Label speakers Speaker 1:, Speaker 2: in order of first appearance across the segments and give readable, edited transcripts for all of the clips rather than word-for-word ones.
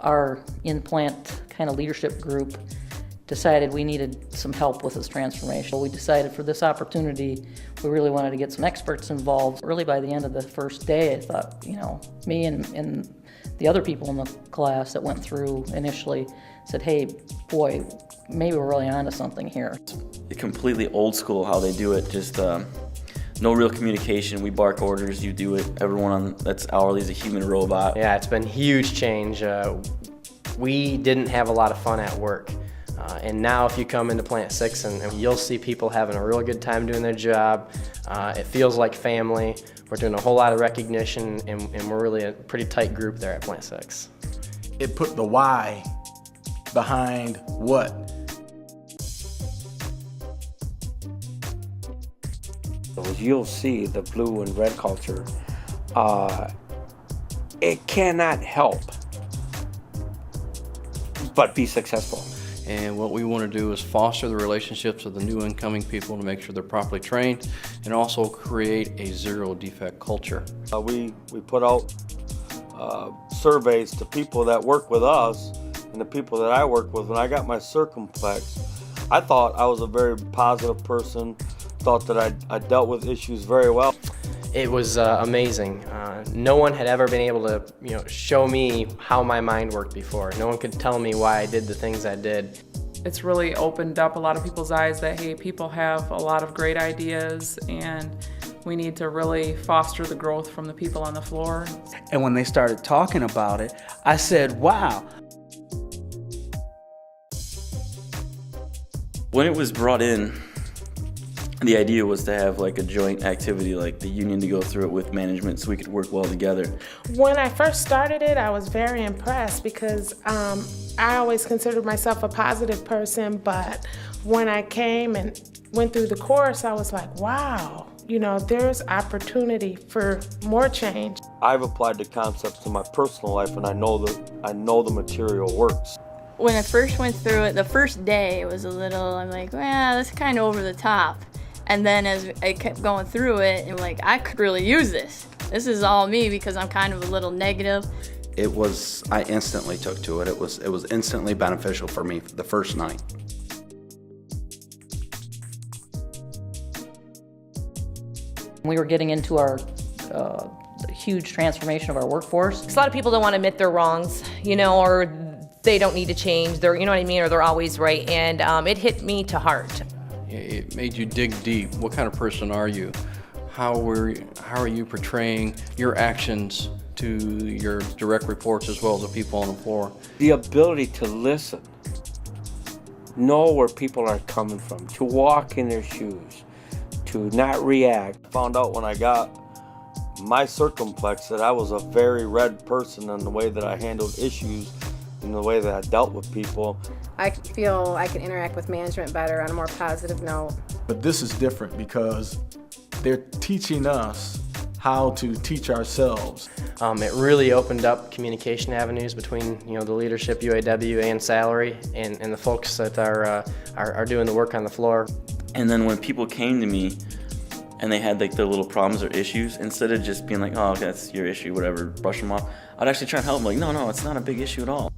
Speaker 1: our in-plant kind of leadership group decided we needed some help with this transformation. We decided for this opportunity, we really wanted to get some experts involved. Really by the end of the first day, I thought, me and the other people in the class that went through initially said, hey, boy, maybe we're really onto something here.
Speaker 2: Completely old school how they do it, just no real communication. We bark orders, you do it. Everyone that's hourly is a human robot.
Speaker 3: Yeah, it's been huge change. We didn't have a lot of fun at work. And now if you come into Plant 6 and you'll see people having a real good time doing their job. It feels like family. We're doing a whole lot of recognition and we're really a pretty tight group there at Plant 6.
Speaker 4: It put the why behind what.
Speaker 5: As you'll see, the blue and red culture, it cannot help but be successful.
Speaker 6: And what we want to do is foster the relationships of the new incoming people to make sure they're properly trained and also create a zero defect culture.
Speaker 5: We put out surveys to people that work with us and the people that I work with. When I got my circumflex, I thought I was a very positive person, thought that I dealt with issues very well.
Speaker 3: It was amazing. No one had ever been able to, show me how my mind worked before. No one could tell me why I did the things I did.
Speaker 7: It's really opened up a lot of people's eyes that, hey, people have a lot of great ideas and we need to really foster the growth from the people on the floor.
Speaker 8: And when they started talking about it, I said, wow.
Speaker 2: When it was brought in, the idea was to have like a joint activity, like the union to go through it with management so we could work well together.
Speaker 9: When I first started it, I was very impressed because I always considered myself a positive person, but when I came and went through the course, I was like, wow, there's opportunity for more change.
Speaker 5: I've applied the concepts to my personal life and I know the material works.
Speaker 10: When I first went through it, the first day it was a little, I'm like, well, that's kind of over the top. And then as I kept going through it, I'm like, I could really use this. This is all me because I'm kind of a little negative.
Speaker 11: I instantly took to it. It was instantly beneficial for me the first night.
Speaker 1: We were getting into our huge transformation of our workforce.
Speaker 12: A lot of people don't want to admit their wrongs, or they don't need to change. They're, or they're always right. And it hit me to heart.
Speaker 6: It made you dig deep. What kind of person are you? How are you portraying your actions to your direct reports as well as the people on the floor?
Speaker 5: The ability to listen, know where people are coming from, to walk in their shoes, to not react. I found out when I got my circumflex that I was a very red person in the way that I handled issues, in the way that I dealt with people.
Speaker 13: I feel I can interact with management better on a more positive note.
Speaker 4: But this is different because they're teaching us how to teach ourselves.
Speaker 3: It really opened up communication avenues between the leadership, UAW, and salary, and the folks that are doing the work on the floor.
Speaker 2: And then when people came to me and they had like their little problems or issues, instead of just being like, oh, that's your issue, whatever, brush them off, I'd actually try and help them. Like, no, it's not a big issue at all.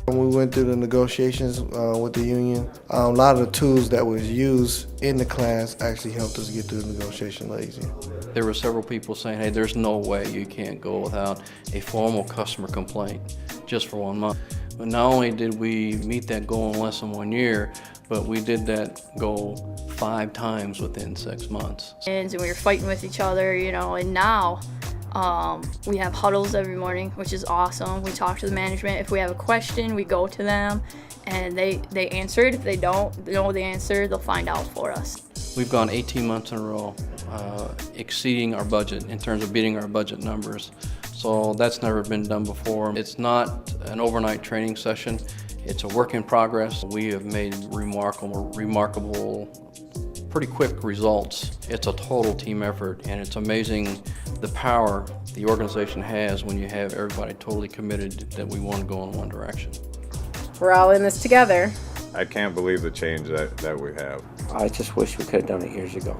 Speaker 14: When we went through the negotiations with the union, a lot of the tools that was used in the class actually helped us get through the negotiation a lot easier.
Speaker 6: There were several people saying, hey, there's no way you can't go without a formal customer complaint just for 1 month. But not only did we meet that goal in less than 1 year, but we did that goal 5 times within 6 months.
Speaker 10: And we were fighting with each other, and now we have huddles every morning, which is awesome. We talk to the management. If we have a question, we go to them, and they answer it. If they don't know the answer, they'll find out for us.
Speaker 6: We've gone 18 months in a row exceeding our budget in terms of beating our budget numbers. So that's never been done before. It's not an overnight training session. It's a work in progress. We have made remarkable, pretty quick results. It's a total team effort, and it's amazing the power the organization has when you have everybody totally committed that we want to go in one direction.
Speaker 13: We're all in this together.
Speaker 15: I can't believe the change that we have.
Speaker 5: I just wish we could have done it years ago.